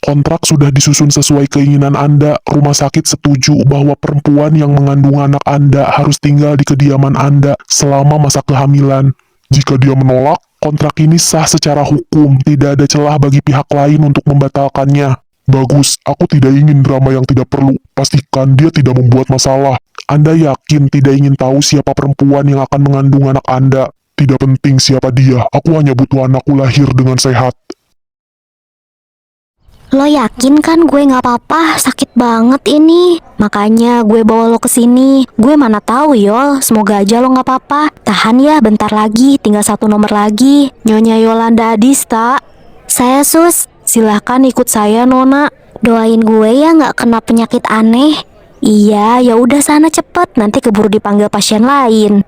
Kontrak sudah disusun sesuai keinginan Anda. Rumah sakit setuju bahwa perempuan yang mengandung anak Anda harus tinggal di kediaman Anda selama masa kehamilan. Jika dia menolak, kontrak ini sah secara hukum. Tidak ada celah bagi pihak lain untuk membatalkannya. Bagus, aku tidak ingin drama yang tidak perlu. Pastikan dia tidak membuat masalah. Anda yakin tidak ingin tahu siapa perempuan yang akan mengandung anak Anda? Tidak penting siapa dia, aku hanya butuh anakku lahir dengan sehat. Lo yakin kan gue nggak apa-apa? Sakit banget ini. Makanya gue bawa lo ke sini. Gue mana tahu Yol, semoga aja lo nggak apa-apa. Tahan ya, bentar lagi, tinggal 1 nomor lagi. Nyonya Yolanda Adista. Saya Sus, silahkan ikut saya Nona. Doain gue ya nggak kena penyakit aneh. Iya, ya udah sana cepet, nanti keburu dipanggil pasien lain.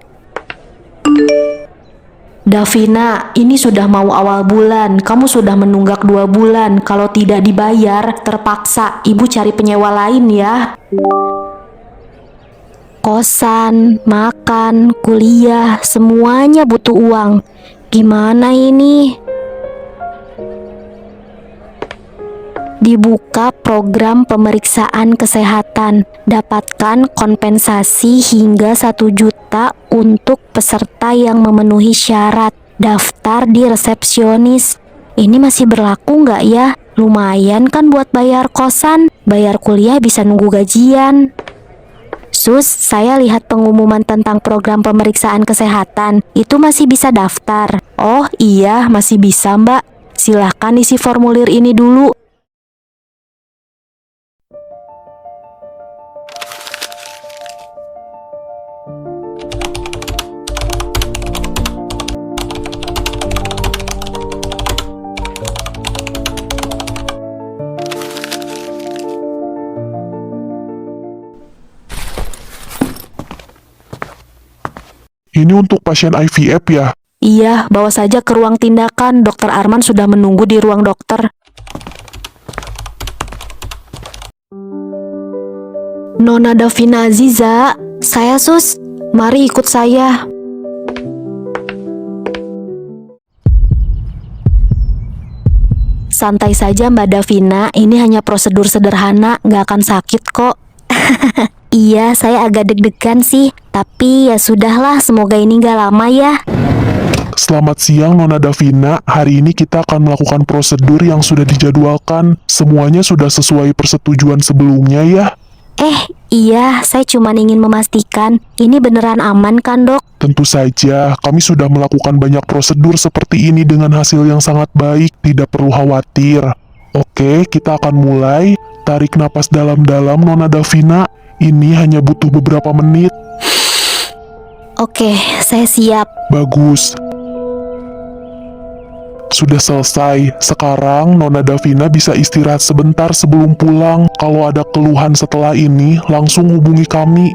Davina, ini sudah mau awal bulan. Kamu sudah menunggak 2 bulan. Kalau tidak dibayar, terpaksa ibu cari penyewa lain ya. Kosan, makan, kuliah, semuanya butuh uang. Gimana ini? Dibuka program pemeriksaan kesehatan. Dapatkan kompensasi hingga 1 juta untuk peserta yang memenuhi syarat. Daftar di resepsionis. Ini masih berlaku nggak ya? Lumayan kan buat bayar kosan, bayar kuliah bisa nunggu gajian. Sus, saya lihat pengumuman tentang program pemeriksaan kesehatan. Itu masih bisa daftar. Oh iya, masih bisa Mbak. Silahkan isi formulir ini dulu. Ini untuk pasien IVF ya? Iya, bawa saja ke ruang tindakan. Dokter Arman sudah menunggu di ruang dokter. Nona Davina Aziza, Saya Sus. mari ikut saya. Santai saja Mbak Davina, ini hanya prosedur sederhana, nggak akan sakit kok. Iya, saya agak deg-degan sih. Tapi ya sudahlah, semoga ini nggak lama ya. Selamat siang Nona Davina, hari ini kita akan melakukan prosedur yang sudah dijadwalkan. Semuanya sudah sesuai persetujuan sebelumnya ya? Iya, saya cuma ingin memastikan ini beneran aman kan dok? Tentu saja, kami sudah melakukan banyak prosedur seperti ini dengan hasil yang sangat baik, tidak perlu khawatir. Oke, kita akan mulai. Tarik napas dalam-dalam Nona Davina, ini hanya butuh beberapa menit. Oke, saya siap. Bagus. Sudah selesai. Sekarang Nona Davina bisa istirahat sebentar sebelum pulang. Kalau ada keluhan setelah ini, langsung hubungi kami.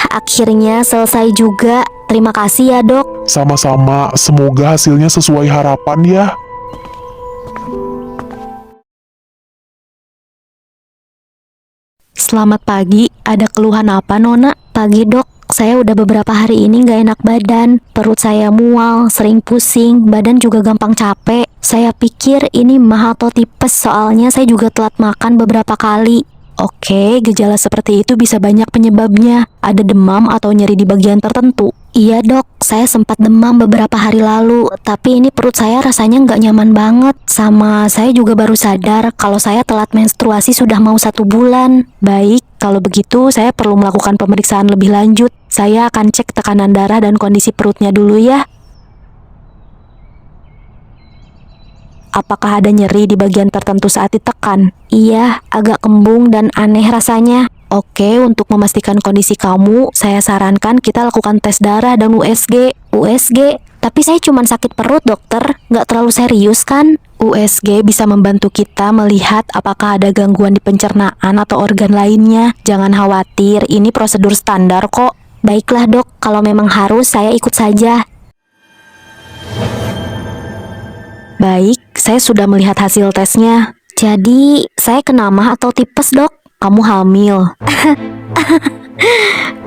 Akhirnya selesai juga. Terima kasih ya dok. Sama-sama, semoga hasilnya sesuai harapan ya. Selamat pagi, ada keluhan apa Nona? Pagi dok, saya udah beberapa hari ini nggak enak badan. Perut saya mual, sering pusing, badan juga gampang capek. Saya pikir ini mah atau tipes, soalnya saya juga telat makan beberapa kali. Oke, gejala seperti itu bisa banyak penyebabnya. Ada demam atau nyeri di bagian tertentu. Iya dok, saya sempat demam beberapa hari lalu, tapi ini perut saya rasanya nggak nyaman banget. Sama saya juga baru sadar kalau saya telat menstruasi sudah mau 1 bulan. Baik, kalau begitu saya perlu melakukan pemeriksaan lebih lanjut. Saya akan cek tekanan darah dan kondisi perutnya dulu ya. Apakah ada nyeri di bagian tertentu saat ditekan? Iya, agak kembung dan aneh rasanya. Oke, untuk memastikan kondisi kamu, saya sarankan kita lakukan tes darah dan USG. USG? Tapi saya cuma sakit perut dokter, nggak terlalu serius kan? USG bisa membantu kita melihat apakah ada gangguan di pencernaan atau organ lainnya. Jangan khawatir, ini prosedur standar kok. Baiklah dok, kalau memang harus saya ikut saja. Baik, saya sudah melihat hasil tesnya. Jadi, saya kena mah atau tipes dok? Kamu hamil.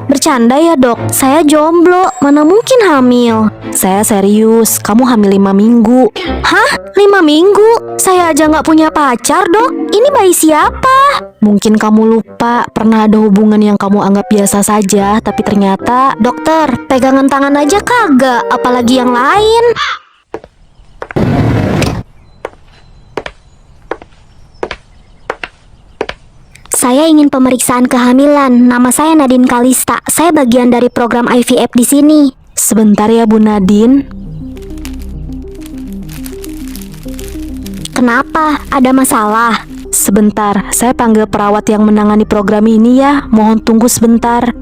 Bercanda ya dok, saya jomblo, mana mungkin hamil. Saya serius, kamu hamil 5 minggu. Hah? 5 minggu? Saya aja nggak punya pacar dok, ini bayi siapa? Mungkin kamu lupa, pernah ada hubungan yang kamu anggap biasa saja, tapi ternyata... Dokter, pegangan tangan aja kagak, apalagi yang lain. Saya ingin pemeriksaan kehamilan. Nama saya Nadine Kalista. Saya bagian dari program IVF di sini. Sebentar ya Bu Nadine. Kenapa? Ada masalah? Sebentar, saya panggil perawat yang menangani program ini ya. Mohon tunggu sebentar.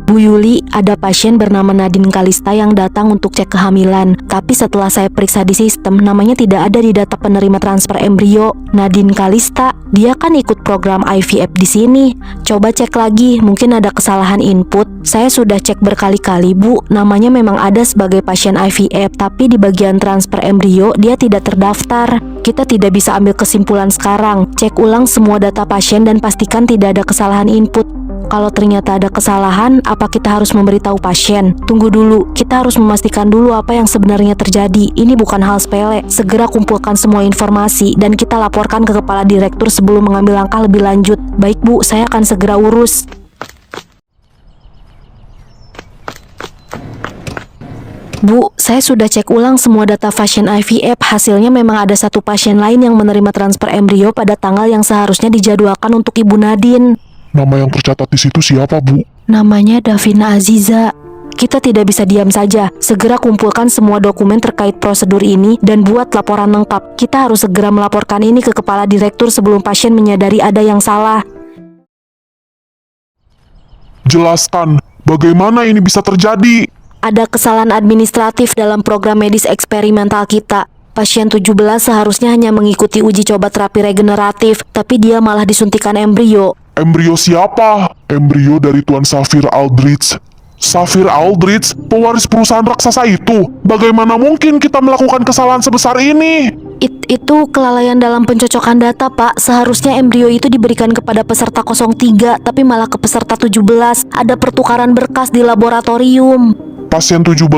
Bu Yuli, ada pasien bernama Nadine Kalista yang datang untuk cek kehamilan. Tapi setelah saya periksa di sistem, namanya tidak ada di data penerima transfer embrio. Nadine Kalista, dia kan ikut program IVF di sini. Coba cek lagi, mungkin ada kesalahan input. Saya sudah cek berkali-kali Bu, namanya memang ada sebagai pasien IVF, tapi di bagian transfer embrio dia tidak terdaftar. Kita tidak bisa ambil kesimpulan sekarang. Cek ulang semua data pasien dan pastikan tidak ada kesalahan input. Kalau ternyata ada kesalahan, apa kita harus memberitahu pasien? Tunggu dulu, kita harus memastikan dulu apa yang sebenarnya terjadi. Ini bukan hal sepele. Segera kumpulkan semua informasi dan kita laporkan ke kepala direktur sebelum mengambil langkah lebih lanjut. Baik Bu, saya akan segera urus. Bu, saya sudah cek ulang semua data pasien IVF. Hasilnya memang ada satu pasien lain yang menerima transfer embrio pada tanggal yang seharusnya dijadwalkan untuk Ibu Nadine. Nama yang tercatat di situ siapa, Bu? Namanya Davina Aziza. Kita tidak bisa diam saja. Segera kumpulkan semua dokumen terkait prosedur ini dan buat laporan lengkap. Kita harus segera melaporkan ini ke kepala direktur sebelum pasien menyadari ada yang salah. Jelaskan, bagaimana ini bisa terjadi? Ada kesalahan administratif dalam program medis eksperimental kita. Pasien 17 seharusnya hanya mengikuti uji coba terapi regeneratif, tapi dia malah disuntikan embrio. Embrio siapa? Embrio dari Tuan Safir Aldrich. Safir Aldrich, pewaris perusahaan raksasa itu. Bagaimana mungkin kita melakukan kesalahan sebesar ini? Itu kelalaian dalam pencocokan data, Pak. Seharusnya embrio itu diberikan kepada peserta 03, tapi malah ke peserta 17. Ada pertukaran berkas di laboratorium. Pasien 17,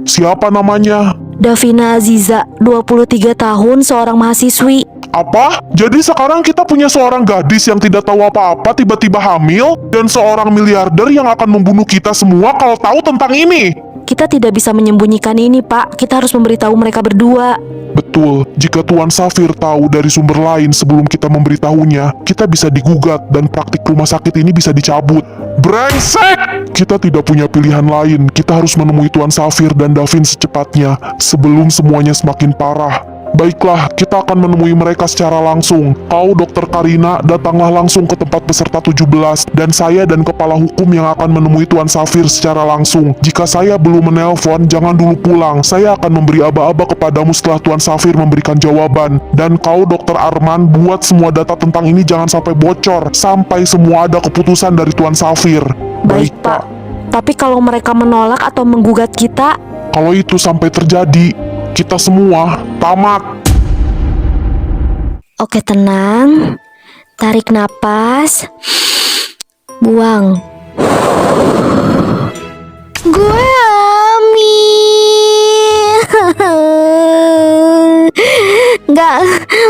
siapa namanya? Davina Aziza, 23 tahun, seorang mahasiswi. Apa? Jadi sekarang kita punya seorang gadis yang tidak tahu apa-apa tiba-tiba hamil dan seorang miliarder yang akan membunuh kita semua kalau tahu tentang ini. Kita tidak bisa menyembunyikan ini, Pak. Kita harus memberitahu mereka berdua. Betul, jika Tuan Safir tahu dari sumber lain sebelum kita memberitahunya, kita bisa digugat dan praktik rumah sakit ini bisa dicabut. Brengsek! Kita tidak punya pilihan lain, kita harus menemui Tuan Safir dan Davin secepatnya sebelum semuanya semakin parah. Baiklah, kita akan menemui mereka secara langsung. Kau, Dr. Karina, datanglah langsung ke tempat peserta 17, dan saya dan kepala hukum yang akan menemui Tuan Safir secara langsung. Jika saya belum menelpon, jangan dulu pulang. Saya akan memberi aba-aba kepadamu setelah Tuan Safir memberikan jawaban. Dan kau, Dr. Arman, buat semua data tentang ini jangan sampai bocor, sampai semua ada keputusan dari Tuan Safir. Baik, Pak. Tapi kalau mereka menolak atau menggugat kita, kalau itu sampai terjadi, kita semua tamat. Oke, tenang. Tarik napas. Buang. Gue hamil.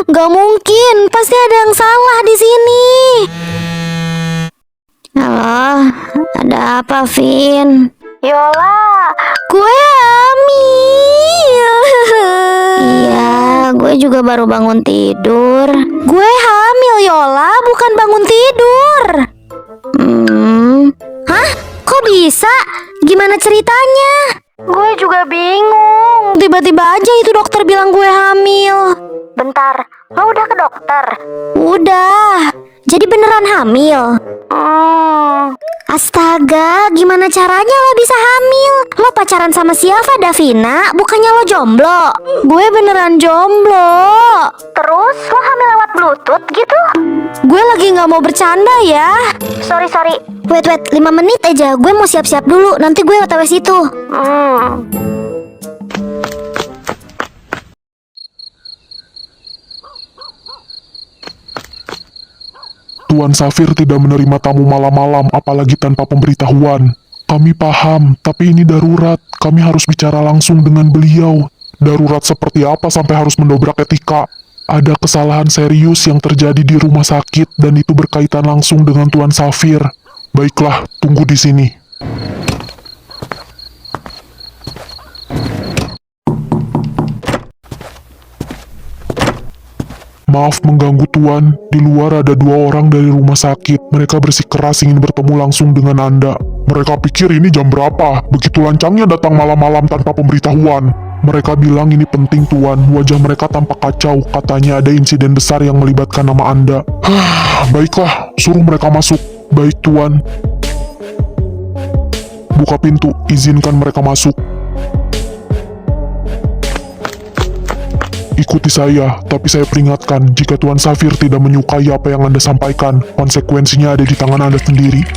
Gak mungkin. Pasti ada yang salah di sini. Halo, ada apa, Vin? Yola, gue hamil. Iya, gue juga baru bangun tidur. Gue hamil, Yola, bukan bangun tidur. Hah? Kok bisa? Gimana ceritanya? Gue juga bingung. Tiba-tiba aja itu dokter bilang gue hamil. Bentar, lo udah ke dokter? Udah. Jadi beneran hamil? Astaga, gimana caranya lo bisa hamil? Lo pacaran sama siapa, Davina? Bukannya lo jomblo? Gue beneran jomblo. Terus lo hamil lewat bluetooth gitu? Gue lagi gak mau bercanda ya. Sorry. Wait, 5 menit aja. Gue mau siap-siap dulu. Nanti gue otw situ. Tuan Safir tidak menerima tamu malam-malam, apalagi tanpa pemberitahuan. Kami paham, tapi ini darurat. Kami harus bicara langsung dengan beliau. Darurat seperti apa sampai harus mendobrak etika? Ada kesalahan serius yang terjadi di rumah sakit dan itu berkaitan langsung dengan Tuan Safir. Baiklah, tunggu di sini. Maaf mengganggu Tuan, di luar ada 2 orang dari rumah sakit. Mereka bersikeras ingin bertemu langsung dengan Anda. Mereka pikir ini jam berapa? Begitu lancangnya datang malam-malam tanpa pemberitahuan. Mereka bilang ini penting Tuan, wajah mereka tampak kacau. Katanya ada insiden besar yang melibatkan nama Anda. Baiklah, suruh mereka masuk. Baik Tuan. Buka pintu, izinkan mereka masuk. Ikuti saya, tapi saya peringatkan, jika Tuan Safir tidak menyukai apa yang Anda sampaikan, konsekuensinya ada di tangan Anda sendiri.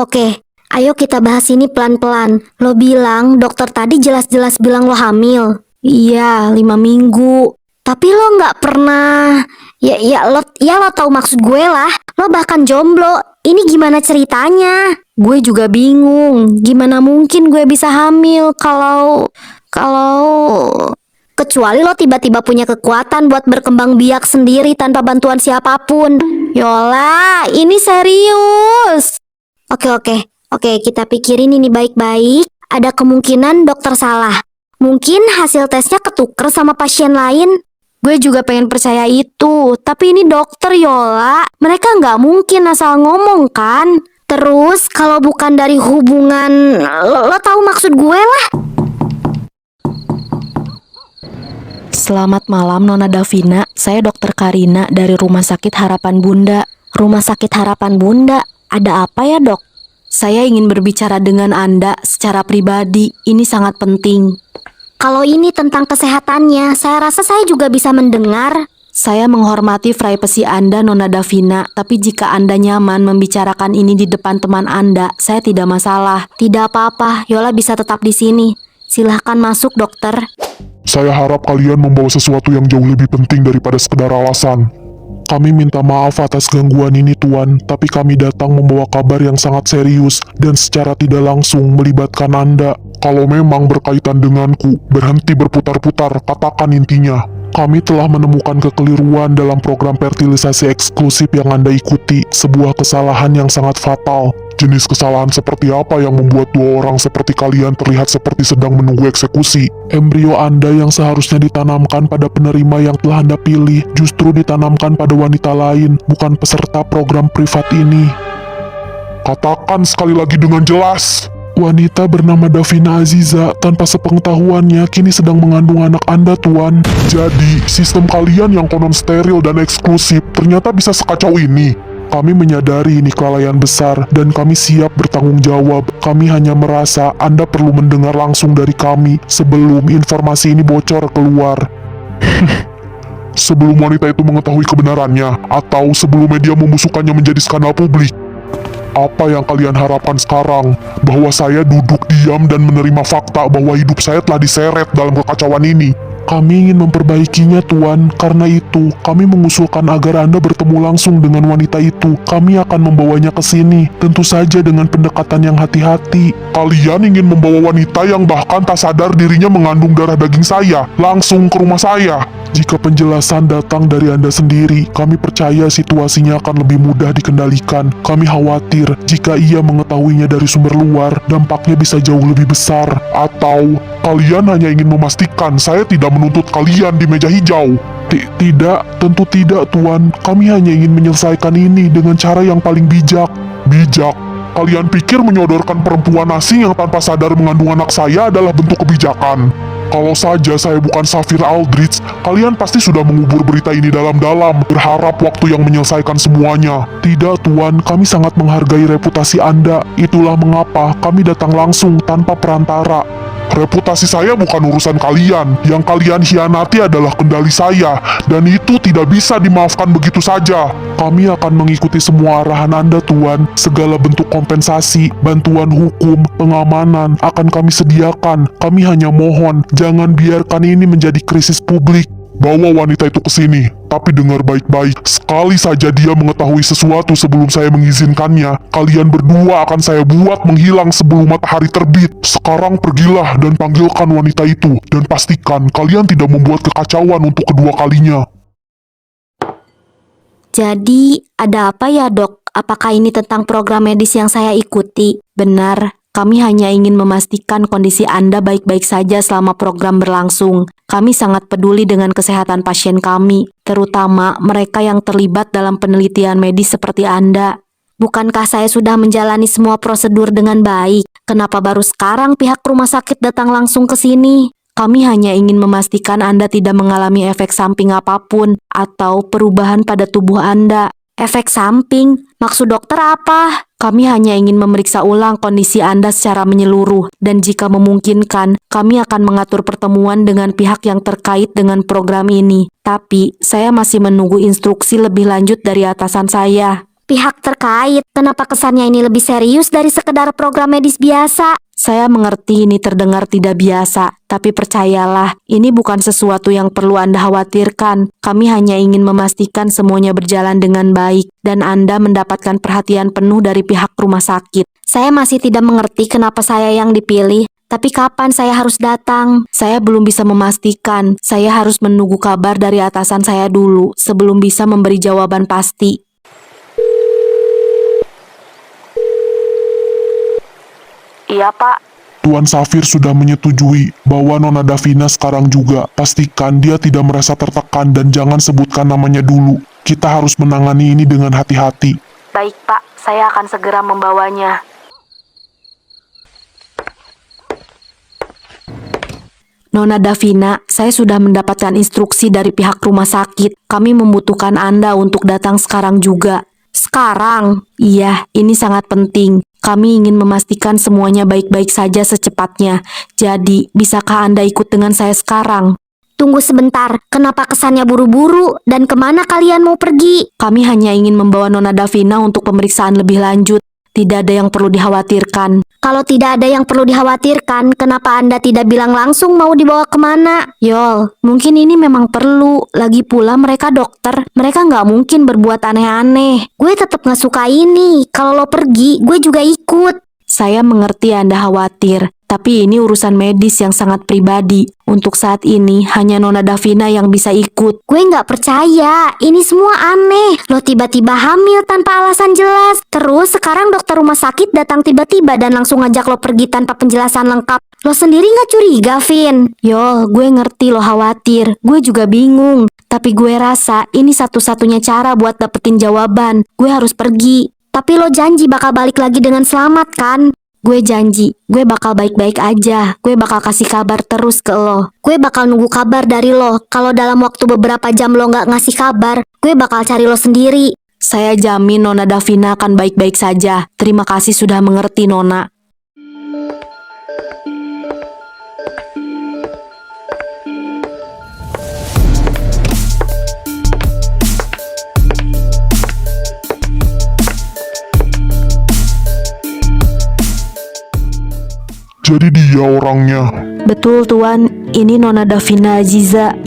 Oke, ayo kita bahas ini pelan-pelan. Lo bilang dokter tadi jelas-jelas bilang lo hamil. Iya, 5 minggu. Tapi lo nggak pernah... lo tahu maksud gue lah. Lo bahkan jomblo. Ini gimana ceritanya? Gue juga bingung. Gimana mungkin gue bisa hamil kalau... Kecuali lo tiba-tiba punya kekuatan buat berkembang biak sendiri tanpa bantuan siapapun. Yola, ini serius. Oke, kita pikirin ini baik-baik. Ada kemungkinan dokter salah. Mungkin hasil tesnya ketuker sama pasien lain. Gue juga pengen percaya itu. Tapi ini dokter, Yola. Mereka nggak mungkin asal ngomong kan? Terus kalau bukan dari hubungan, lo tahu maksud gue lah. Selamat malam Nona Davina. Saya Dokter Karina dari Rumah Sakit Harapan Bunda. Rumah Sakit Harapan Bunda, ada apa ya dok? Saya ingin berbicara dengan Anda secara pribadi. Ini sangat penting. Kalau ini tentang kesehatannya, saya rasa saya juga bisa mendengar. Saya menghormati privasi Anda, Nona Davina, tapi jika Anda nyaman membicarakan ini di depan teman Anda, saya tidak masalah. Tidak apa-apa, Yola bisa tetap di sini. Silahkan masuk, dokter. Saya harap kalian membawa sesuatu yang jauh lebih penting daripada sekedar alasan. Kami minta maaf atas gangguan ini Tuan, tapi kami datang membawa kabar yang sangat serius dan secara tidak langsung melibatkan Anda. Kalau memang berkaitan denganku, berhenti berputar-putar, katakan intinya. Kami telah menemukan kekeliruan dalam program fertilisasi eksklusif yang Anda ikuti, sebuah kesalahan yang sangat fatal. Jenis kesalahan seperti apa yang membuat 2 orang seperti kalian terlihat seperti sedang menunggu eksekusi? Embrio Anda yang seharusnya ditanamkan pada penerima yang telah Anda pilih, justru ditanamkan pada wanita lain, bukan peserta program privat ini. Katakan sekali lagi dengan jelas. Wanita bernama Davina Aziza tanpa sepengetahuannya kini sedang mengandung anak Anda Tuan. Jadi, sistem kalian yang konon steril dan eksklusif ternyata bisa sekacau ini. Kami menyadari ini kelalaian besar dan kami siap bertanggung jawab. Kami hanya merasa Anda perlu mendengar langsung dari kami sebelum informasi ini bocor keluar. Sebelum wanita itu mengetahui kebenarannya, atau sebelum media membusukkannya menjadi skandal publik. Apa yang kalian harapkan sekarang? Bahwa saya duduk diam dan menerima fakta bahwa hidup saya telah diseret dalam kekacauan ini? Kami ingin memperbaikinya Tuan, karena itu kami mengusulkan agar Anda bertemu langsung dengan wanita itu. Kami akan membawanya ke sini, tentu saja dengan pendekatan yang hati-hati. Kalian ingin membawa wanita yang bahkan tak sadar dirinya mengandung darah daging saya, langsung ke rumah saya. Jika penjelasan datang dari Anda sendiri, kami percaya situasinya akan lebih mudah dikendalikan. Kami khawatir jika ia mengetahuinya dari sumber luar, dampaknya bisa jauh lebih besar. Atau kalian hanya ingin memastikan saya tidak menuntut kalian di meja hijau? Tidak, tentu tidak Tuan. Kami hanya ingin menyelesaikan ini dengan cara yang paling bijak. Bijak? Kalian pikir menyodorkan perempuan asing yang tanpa sadar mengandung anak saya adalah bentuk kebijakan? Kalau saja saya bukan Safir Aldrich, kalian pasti sudah mengubur berita ini dalam-dalam, berharap waktu yang menyelesaikan semuanya. Tidak Tuan, kami sangat menghargai reputasi Anda. Itulah mengapa kami datang langsung tanpa perantara. Reputasi saya bukan urusan kalian. Yang kalian hianati adalah kendali saya, dan itu tidak bisa dimaafkan begitu saja. Kami akan mengikuti semua arahan Anda, Tuan. Segala bentuk kompensasi, bantuan hukum, pengamanan akan kami sediakan. Kami hanya mohon, jangan biarkan ini menjadi krisis publik. Bawa wanita itu ke sini, tapi dengar baik-baik. Sekali saja dia mengetahui sesuatu sebelum saya mengizinkannya, kalian berdua akan saya buat menghilang sebelum matahari terbit. Sekarang pergilah dan panggilkan wanita itu, dan pastikan kalian tidak membuat kekacauan untuk kedua kalinya. Jadi, ada apa ya, Dok? Apakah ini tentang program medis yang saya ikuti? Benar, kami hanya ingin memastikan kondisi Anda baik-baik saja selama program berlangsung. Kami sangat peduli dengan kesehatan pasien kami, terutama mereka yang terlibat dalam penelitian medis seperti Anda. Bukankah saya sudah menjalani semua prosedur dengan baik? Kenapa baru sekarang pihak rumah sakit datang langsung ke sini? Kami hanya ingin memastikan Anda tidak mengalami efek samping apapun atau perubahan pada tubuh Anda. Efek samping? Maksud dokter apa? Kami hanya ingin memeriksa ulang kondisi Anda secara menyeluruh, dan jika memungkinkan, kami akan mengatur pertemuan dengan pihak yang terkait dengan program ini. Tapi, saya masih menunggu instruksi lebih lanjut dari atasan saya. Pihak terkait? Kenapa kesannya ini lebih serius dari sekedar program medis biasa? Saya mengerti ini terdengar tidak biasa, tapi percayalah, ini bukan sesuatu yang perlu Anda khawatirkan. Kami hanya ingin memastikan semuanya berjalan dengan baik, dan Anda mendapatkan perhatian penuh dari pihak rumah sakit. Saya masih tidak mengerti kenapa saya yang dipilih. Tapi kapan saya harus datang? Saya belum bisa memastikan. Saya harus menunggu kabar dari atasan saya dulu, sebelum bisa memberi jawaban pasti. Iya, Pak. Tuan Safir sudah menyetujui bahwa Nona Davina sekarang juga. Pastikan dia tidak merasa tertekan dan jangan sebutkan namanya dulu. Kita harus menangani ini dengan hati-hati. Baik, Pak. Saya akan segera membawanya. Nona Davina, saya sudah mendapatkan instruksi dari pihak rumah sakit. Kami membutuhkan Anda untuk datang sekarang juga. Sekarang? Iya, ini sangat penting. Kami ingin memastikan semuanya baik-baik saja secepatnya. Jadi, bisakah Anda ikut dengan saya sekarang? Tunggu sebentar, kenapa kesannya buru-buru? Dan kemana kalian mau pergi? Kami hanya ingin membawa Nona Davina untuk pemeriksaan lebih lanjut. Tidak ada yang perlu dikhawatirkan. Kalau tidak ada yang perlu dikhawatirkan, kenapa Anda tidak bilang langsung mau dibawa kemana? Yol, mungkin ini memang perlu. Lagi pula mereka dokter. Mereka nggak mungkin berbuat aneh-aneh. Gue tetap gak suka ini. Kalau lo pergi, gue juga ikut. Saya mengerti Anda khawatir. Tapi ini urusan medis yang sangat pribadi. Untuk saat ini, hanya Nona Davina yang bisa ikut. Gue gak percaya, ini semua aneh. Lo tiba-tiba hamil tanpa alasan jelas. Terus sekarang dokter rumah sakit datang tiba-tiba dan langsung ngajak lo pergi tanpa penjelasan lengkap. Lo sendiri gak curiga, Vin? Yol, gue ngerti lo khawatir. Gue juga bingung. Tapi gue rasa ini satu-satunya cara buat dapetin jawaban. Gue harus pergi. Tapi lo janji bakal balik lagi dengan selamat, kan? Gue janji, gue bakal baik-baik aja. Gue bakal kasih kabar terus ke lo. Gue bakal nunggu kabar dari lo. Kalau dalam waktu beberapa jam lo gak ngasih kabar, gue bakal cari lo sendiri. Saya jamin Nona Davina akan baik-baik saja. Terima kasih sudah mengerti, Nona. Jadi dia orangnya. Betul, Tuan. Ini Nona Davina Aziza.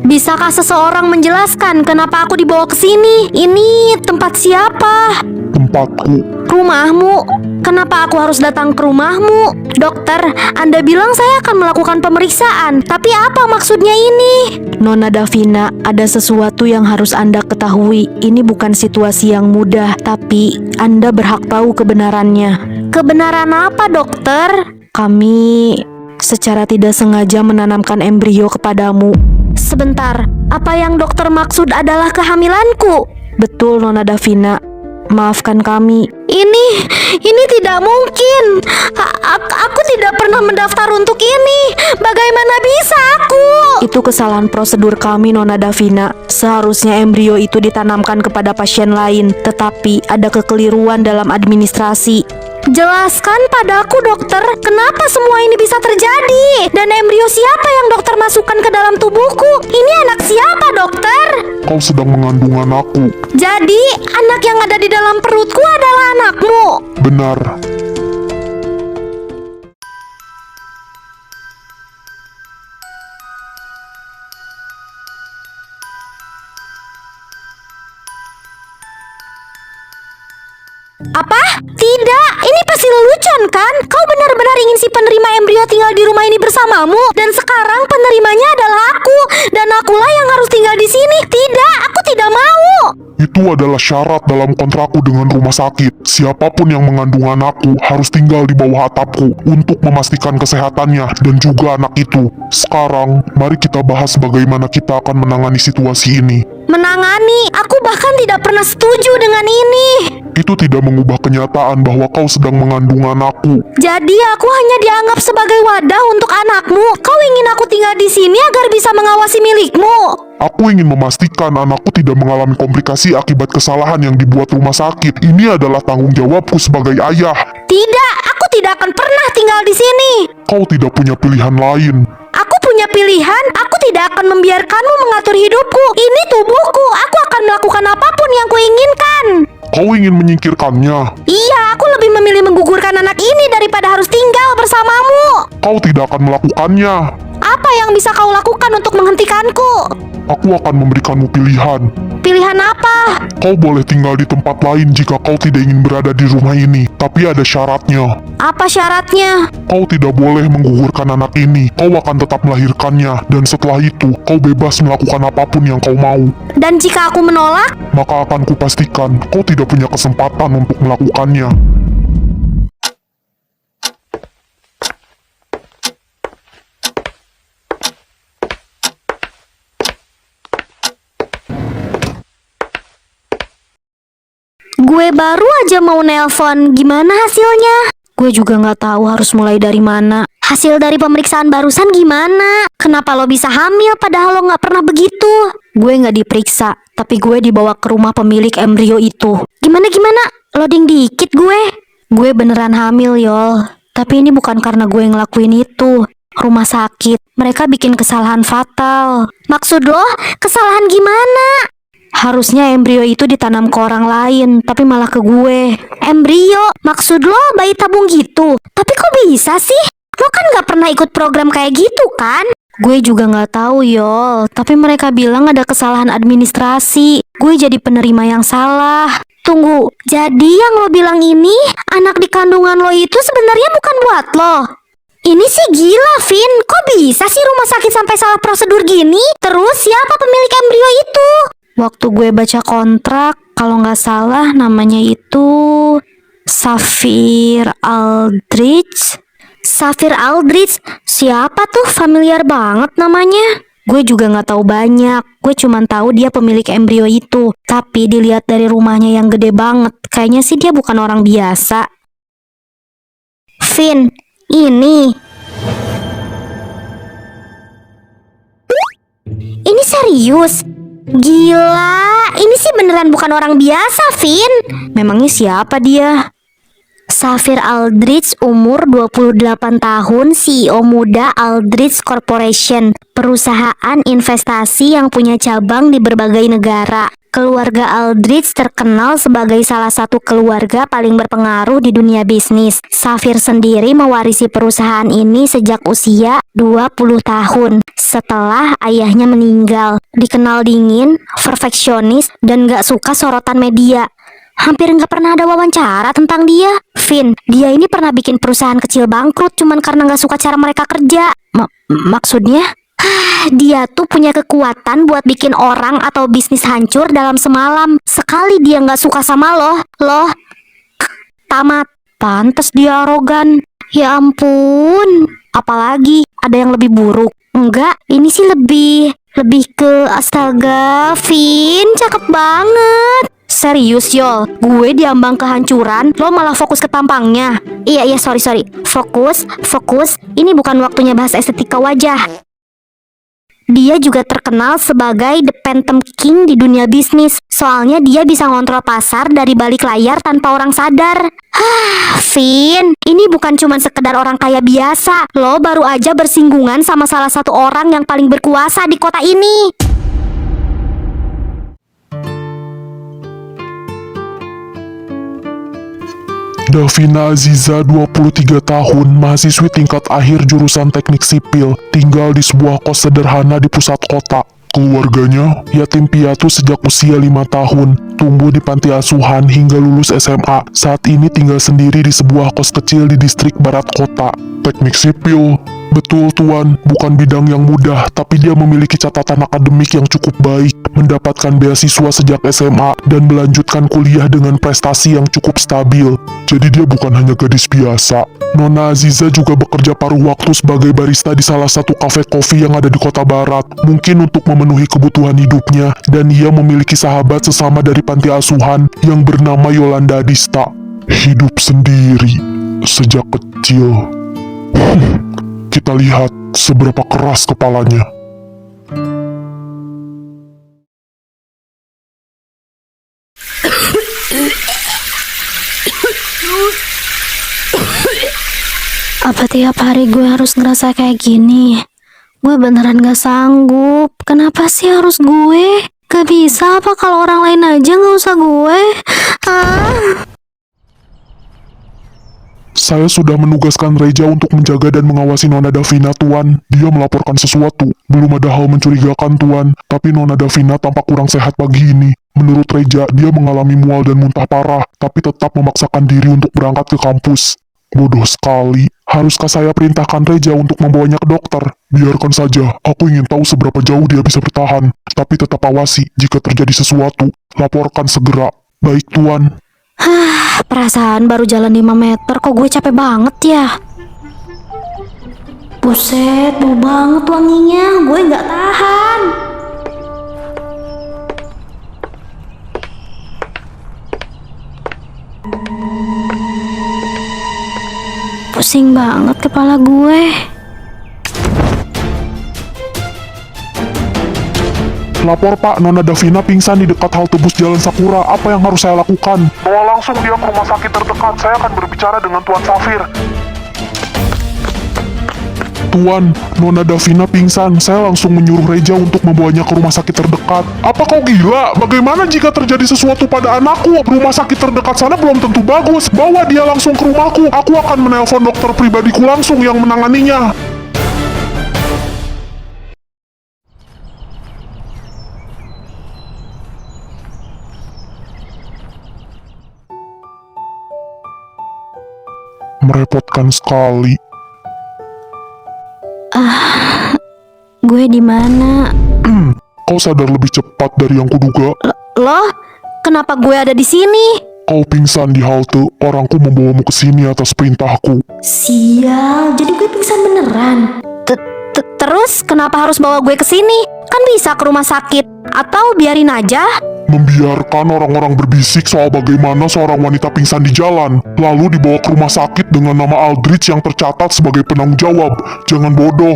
Bisakah seseorang menjelaskan kenapa aku dibawa ke sini? Ini tempat siapa? Tempatku. Rumahmu? Kenapa aku harus datang ke rumahmu? Dokter, Anda bilang saya akan melakukan pemeriksaan. Tapi apa maksudnya ini? Nona Davina, ada sesuatu yang harus Anda ketahui. Ini bukan situasi yang mudah, tapi Anda berhak tahu kebenarannya. Kebenaran apa, dokter? Kami secara tidak sengaja menanamkan embrio kepadamu. Sebentar, apa yang dokter maksud adalah kehamilanku? Betul, Nona Davina. Maafkan kami. Ini tidak mungkin. Aku tidak pernah mendaftar untuk ini. Bagaimana bisa aku? Itu kesalahan prosedur kami, Nona Davina. Seharusnya embrio itu ditanamkan kepada pasien lain, tetapi ada kekeliruan dalam administrasi. Jelaskan padaku dokter, kenapa semua ini bisa terjadi? Dan embrio siapa yang dokter masukkan ke dalam tubuhku? Ini anak siapa dokter? Kau sedang mengandung anakku. Jadi anak yang ada di dalam perutku adalah anakmu? Benar. Apa? Tidak, ini pasti lelucon kan? Kau benar-benar ingin si penerima embrio tinggal di rumah ini bersamamu? Dan sekarang penerimanya adalah aku, dan akulah yang harus tinggal di sini. Tidak, aku tidak mau. Itu adalah syarat dalam kontrakku dengan rumah sakit. Siapapun yang mengandung anakku harus tinggal di bawah atapku untuk memastikan kesehatannya dan juga anak itu. Sekarang, mari kita bahas bagaimana kita akan menangani situasi ini. Menangani? Aku bahkan tidak pernah setuju dengan ini. Itu tidak mengubah kenyataan bahwa kau sedang mengandung anakku. Jadi aku hanya dianggap sebagai wadah untuk anakmu. Kau ingin aku tinggal di sini agar bisa mengawasi milikmu. Aku ingin memastikan anakku tidak mengalami komplikasi akibat kesalahan yang dibuat rumah sakit. Ini adalah tanggung jawabku sebagai ayah. Tidak, aku tidak akan pernah tinggal di sini. Kau tidak punya pilihan lain. Aku punya pilihan, aku tidak akan membiarkanmu mengatur hidupku. Ini tubuhku, aku akan melakukan apapun yang kuinginkan. Kau ingin menyingkirkannya. Iya, aku lebih memilih menggugurkan anak ini daripada harus tinggal bersamamu. Kau tidak akan melakukannya. Apa yang bisa kau lakukan untuk menghentikanku? Aku akan memberikanmu pilihan. Pilihan apa? Kau boleh tinggal di tempat lain jika kau tidak ingin berada di rumah ini. Tapi ada syaratnya. Apa syaratnya? Kau tidak boleh menggugurkan anak ini. Kau akan tetap melahirkannya. Dan setelah itu, kau bebas melakukan apapun yang kau mau. Dan jika aku menolak? Maka akan kupastikan kau tidak punya kesempatan untuk melakukannya. Gue baru aja mau nelpon, gimana hasilnya? Gue juga nggak tahu harus mulai dari mana. Hasil dari pemeriksaan barusan gimana? Kenapa lo bisa hamil padahal lo nggak pernah begitu? Gue nggak diperiksa, tapi gue dibawa ke rumah pemilik embrio itu. Gimana? Loading dikit gue. Gue beneran hamil, Yol. Tapi ini bukan karena gue ngelakuin itu. Rumah sakit, mereka bikin kesalahan fatal. Maksud lo, kesalahan gimana? Harusnya embrio itu ditanam ke orang lain, tapi malah ke gue. Embrio? Maksud lo bayi tabung gitu? Tapi kok bisa sih? Lo kan gak pernah ikut program kayak gitu kan? Gue juga nggak tahu, Yol. Tapi mereka bilang ada kesalahan administrasi. Gue jadi penerima yang salah. Tunggu, jadi yang lo bilang ini anak di kandungan lo itu sebenarnya bukan buat lo? Ini sih gila, Vin. Kok bisa sih rumah sakit sampai salah prosedur gini? Terus siapa pemilik embrio itu? Waktu gue baca kontrak, kalau nggak salah namanya itu Safir Aldrich. Safir Aldrich? Siapa tuh? Familiar banget namanya. Gue juga nggak tahu banyak. Gue cuma tahu dia pemilik embrio itu. Tapi dilihat dari rumahnya yang gede banget, kayaknya sih dia bukan orang biasa. Vin, ini serius. Gila, ini sih beneran bukan orang biasa, Vin. Memangnya siapa dia? Safir Aldrich, umur 28 tahun, CEO muda Aldrich Corporation, perusahaan investasi yang punya cabang di berbagai negara. Keluarga Aldrich terkenal sebagai salah satu keluarga paling berpengaruh di dunia bisnis. Safir sendiri mewarisi perusahaan ini sejak usia 20 tahun setelah ayahnya meninggal. Dikenal dingin, perfeksionis, dan gak suka sorotan media. Hampir gak pernah ada wawancara tentang dia. Vin, dia ini pernah bikin perusahaan kecil bangkrut cuman karena gak suka cara mereka kerja. Maksudnya? Dia tuh punya kekuatan buat bikin orang atau bisnis hancur dalam semalam. Sekali dia gak suka sama lo tamat. Pantes dia arogan. Ya ampun. Apalagi ada yang lebih buruk? Enggak, ini sih lebih ke astaga, Vin, cakep banget. Serius, Yol, gue diambang kehancuran, lo malah fokus ke tampangnya. Iya, sorry. Fokus. Ini bukan waktunya bahas estetika wajah. Dia juga terkenal sebagai the Phantom King di dunia bisnis. Soalnya dia bisa ngontrol pasar dari balik layar tanpa orang sadar. Vin, ini bukan cuma sekedar orang kaya biasa. Lo baru aja bersinggungan sama salah satu orang yang paling berkuasa di kota ini. Davina Aziza, 23 tahun, mahasiswi tingkat akhir jurusan teknik sipil, tinggal di sebuah kos sederhana di pusat kota. Keluarganya, yatim piatu sejak usia 5 tahun, tumbuh di panti asuhan hingga lulus SMA. Saat ini tinggal sendiri di sebuah kos kecil di distrik barat kota. Teknik sipil, betul tuan, bukan bidang yang mudah, tapi dia memiliki catatan akademik yang cukup baik, mendapatkan beasiswa sejak SMA, dan melanjutkan kuliah dengan prestasi yang cukup stabil. Jadi dia bukan hanya gadis biasa. Nona Aziza juga bekerja paruh waktu sebagai barista di salah satu kafe kopi yang ada di kota barat, mungkin untuk memenuhi kebutuhan hidupnya, dan ia memiliki sahabat sesama dari panti asuhan yang bernama Yolanda Adista. Hidup sendiri sejak kecil. Kita lihat seberapa keras kepalanya. Apa tiap hari gue harus ngerasa kayak gini? Gue beneran gak sanggup. Kenapa sih harus gue? Gak bisa apa kalau orang lain aja gak usah gue? Saya sudah menugaskan Reja untuk menjaga dan mengawasi Nona Davina, Tuan. Dia melaporkan sesuatu. Belum ada hal mencurigakan, Tuan. Tapi Nona Davina tampak kurang sehat pagi ini. Menurut Reja, dia mengalami mual dan muntah parah, tapi tetap memaksakan diri untuk berangkat ke kampus. Bodoh sekali. Haruskah saya perintahkan Reja untuk membawanya ke dokter? Biarkan saja. Aku ingin tahu seberapa jauh dia bisa bertahan. Tapi tetap awasi. Jika terjadi sesuatu, laporkan segera. Baik, Tuan. Perasaan baru jalan 5 meter kok gue capek banget ya. Buset, bau banget wanginya. Gue gak tahan. Pusing banget kepala gue. Lapor Pak, Nona Davina pingsan di dekat halte bus Jalan Sakura. Apa yang harus saya lakukan? Bawa langsung dia ke rumah sakit terdekat. Saya akan berbicara dengan Tuan Safir. Tuan, Nona Davina pingsan. Saya langsung menyuruh Reja untuk membawanya ke rumah sakit terdekat. Apa kau gila? Bagaimana jika terjadi sesuatu pada anakku? Rumah sakit terdekat sana belum tentu bagus. Bawa dia langsung ke rumahku. Aku akan menelpon dokter pribadiku langsung yang menanganinya. Merepotkan sekali. Gue di mana? Kau sadar lebih cepat dari yang kuduga. Loh, kenapa gue ada di sini? Kau pingsan di halte. Orangku membawamu ke sini atas perintahku. Sial, jadi gue pingsan beneran. Terus kenapa harus bawa gue ke sini? Kan bisa ke rumah sakit. Atau biarin aja? Membiarkan orang-orang berbisik soal bagaimana seorang wanita pingsan di jalan, lalu dibawa ke rumah sakit dengan nama Aldrich yang tercatat sebagai penanggung jawab. Jangan bodoh.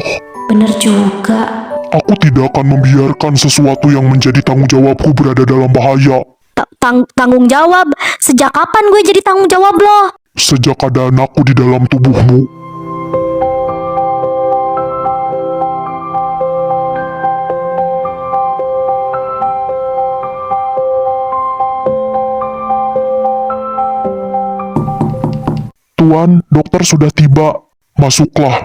Bener juga. Aku tidak akan membiarkan sesuatu yang menjadi tanggung jawabku berada dalam bahaya. Tanggung jawab? Sejak kapan gue jadi tanggung jawab lo? Sejak ada anakku di dalam tubuhmu. Tuan, dokter sudah tiba. Masuklah.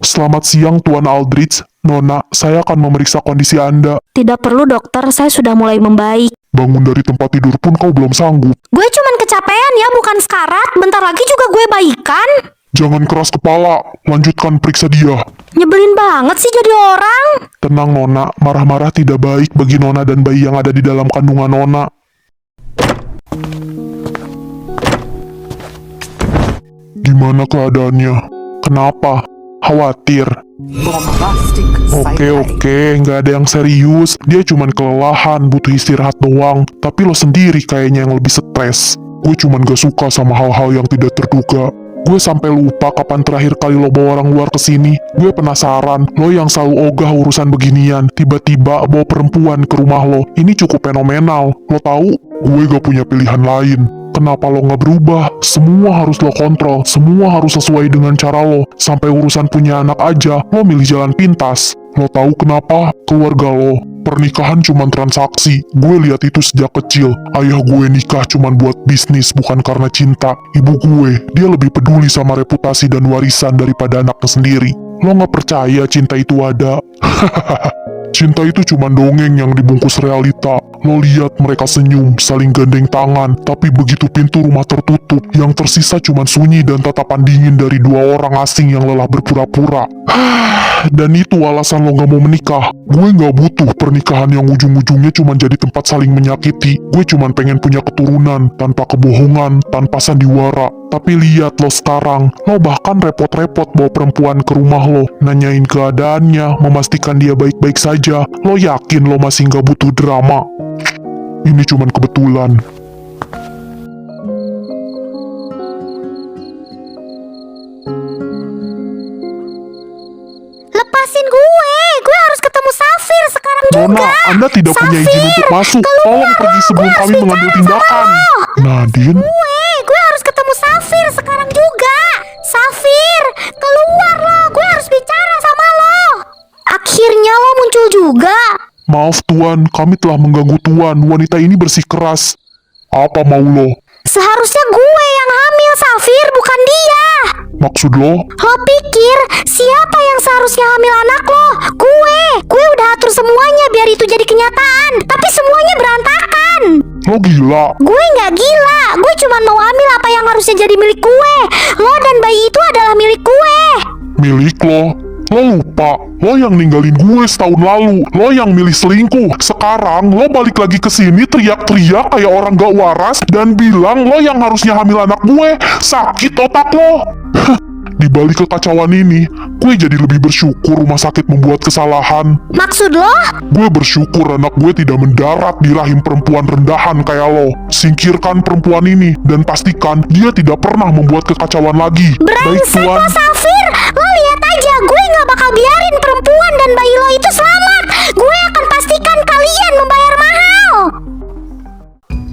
Selamat siang, Tuan Aldrich. Nona, saya akan memeriksa kondisi Anda. Tidak perlu dokter, saya sudah mulai membaik. Bangun dari tempat tidur pun kau belum sanggup. Gue cuman kecapean ya, bukan sekarat. Bentar lagi juga gue baikan. Jangan keras kepala. Lanjutkan periksa dia. Nyebelin banget sih jadi orang. Tenang, Nona. Marah-marah tidak baik bagi Nona dan bayi yang ada di dalam kandungan Nona. Gimana keadaannya? Kenapa? Khawatir? Oke, nggak ada yang serius. Dia cuman kelelahan, butuh istirahat doang. Tapi lo sendiri kayaknya yang lebih stres. Gue cuman gak suka sama hal-hal yang tidak terduga. Gue sampai lupa kapan terakhir kali lo bawa orang luar ke sini. Gue penasaran, lo yang selalu ogah urusan beginian, tiba-tiba bawa perempuan ke rumah lo. Ini cukup fenomenal. Lo tahu, gue gak punya pilihan lain. Kenapa lo gak berubah? Semua harus lo kontrol, semua harus sesuai dengan cara lo. Sampai urusan punya anak aja, lo milih jalan pintas. Lo tahu kenapa? Keluarga lo. Pernikahan cuman transaksi. Gue lihat itu sejak kecil. Ayah gue nikah cuman buat bisnis, bukan karena cinta. Ibu gue, dia lebih peduli sama reputasi dan warisan daripada anaknya sendiri. Lo gak percaya cinta itu ada? Cinta itu cuma dongeng yang dibungkus realita. Lo lihat mereka senyum, saling gandeng tangan, tapi begitu pintu rumah tertutup, yang tersisa cuma sunyi dan tatapan dingin dari dua orang asing yang lelah berpura-pura. Dan itu alasan lo gak mau menikah. Gue gak butuh pernikahan yang ujung-ujungnya cuma jadi tempat saling menyakiti. Gue cuma pengen punya keturunan, tanpa kebohongan, tanpa sandiwara. Tapi lihat lo sekarang, lo bahkan repot-repot bawa perempuan ke rumah lo, nanyain keadaannya, memastikan dia baik-baik saja. Lo yakin lo masih gak butuh drama? Ini cuman kebetulan. Lepasin gue harus ketemu Safir sekarang juga. Nona, Anda tidak punya izin untuk masuk. Tolong pergi sebelum kami mengambil tindakan. Nadine, Gue harus ketemu Safir sekarang juga. Safir, keluar lo, gue harus bicara sama lo. Akhirnya lo muncul juga. maaf Tuan, kami telah mengganggu Tuan. Wanita ini bersikeras. Apa mau lo? Seharusnya gue yang hamil, Safir, bukan dia. Maksud lo? Lo pikir siapa yang seharusnya hamil anak lo? Gue udah atur semuanya biar itu jadi kenyataan. Tapi semuanya berantakan. Lo gila? Gue nggak gila. Gue cuma mau ambil apa yang harusnya jadi milik gue. Lo dan bayi itu adalah milik gue. Milik lo? Lo lupa, lo yang ninggalin gue setahun lalu. Lo yang milih selingkuh. Sekarang lo balik lagi ke sini teriak-teriak kayak orang gak waras dan bilang lo yang harusnya hamil anak gue. Sakit otak lo. Di balik kekacauan ini, gue jadi lebih bersyukur rumah sakit membuat kesalahan. Maksud lo? Gue bersyukur anak gue tidak mendarat di rahim perempuan rendahan kayak lo. Singkirkan perempuan ini dan pastikan dia tidak pernah membuat kekacauan lagi. Baik, Brengsek Tuan. lo, Safir. Lo lihat aja, gue nggak bakal biarin perempuan dan bayi lo itu selamat. Gue akan pastikan kalian membayar mahal.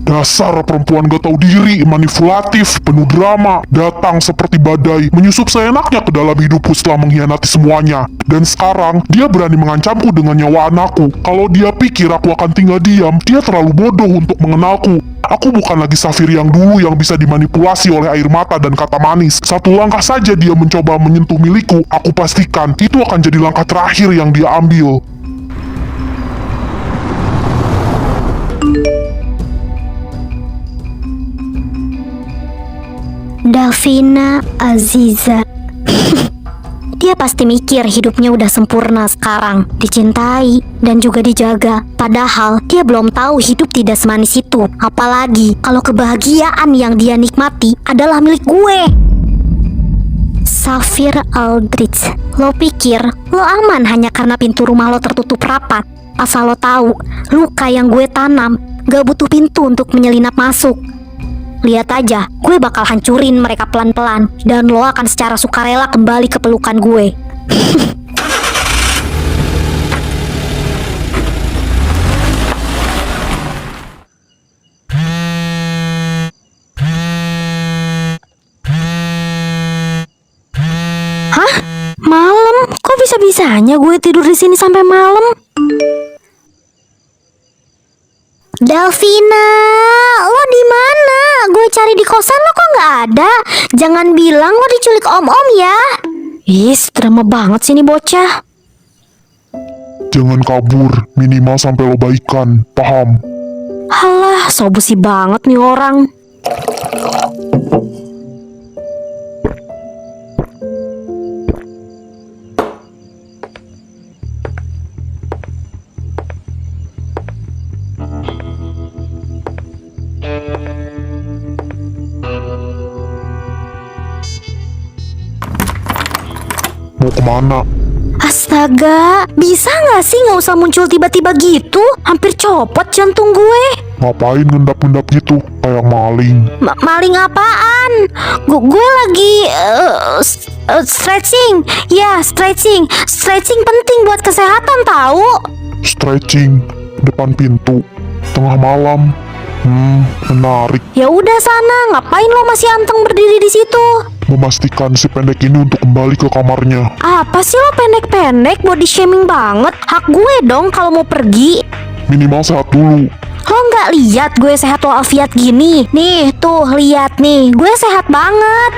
Dasar perempuan gak tahu diri, manipulatif, penuh drama, datang seperti badai, menyusup seenaknya ke dalam hidupku setelah mengkhianati semuanya. Dan sekarang, dia berani mengancamku dengan nyawa anakku. Kalau dia pikir aku akan tinggal diam, dia terlalu bodoh untuk mengenalku. Aku bukan lagi Safir yang dulu yang bisa dimanipulasi oleh air mata dan kata manis. Satu langkah saja dia mencoba menyentuh milikku, aku pastikan itu akan jadi langkah terakhir yang dia ambil. Davina Aziza. Dia pasti mikir hidupnya udah sempurna sekarang, dicintai dan juga dijaga. Padahal dia belum tahu hidup tidak semanis itu. Apalagi kalau kebahagiaan yang dia nikmati adalah milik gue. Safir Aldrich, lo pikir lo aman hanya karena pintu rumah lo tertutup rapat? Asal lo tahu, luka yang gue tanam gak butuh pintu untuk menyelinap masuk. Lihat aja, gue bakal hancurin mereka pelan-pelan, dan lo akan secara sukarela kembali ke pelukan gue. Hah? Malam? Kok bisa-bisanya gue tidur di sini sampai malam? Delvina, lo di mana? Gue cari di kosan lo kok nggak ada. Jangan bilang lo diculik om-om ya. Is, drama banget sih nih bocah. Jangan kabur, minimal sampai lo baikan, paham? Halah, so besi banget nih orang. Mau kemana? Astaga, bisa nggak sih nggak usah muncul tiba-tiba gitu? Hampir copot jantung gue. Ngapain ngendap-ngendap gitu? Kayak maling. Maling apaan? Gue lagi stretching. Ya, stretching. Stretching penting buat kesehatan tahu. Stretching depan pintu tengah malam. Menarik. Ya udah sana, ngapain lo masih anteng berdiri di situ? Memastikan si pendek ini untuk kembali ke kamarnya. Apa sih lo pendek-pendek, body shaming banget. Hak gue dong kalau mau pergi. Minimal sehat dulu. Lo nggak lihat gue sehat walafiat gini? Nih, tuh lihat nih, gue sehat banget.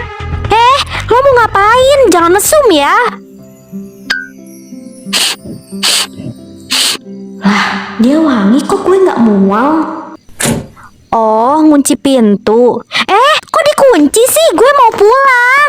Lo mau ngapain? Jangan mesum ya. Lah, dia wangi kok gue nggak mual. Oh, ngunci pintu. Kok dikunci sih? Gue mau pulang.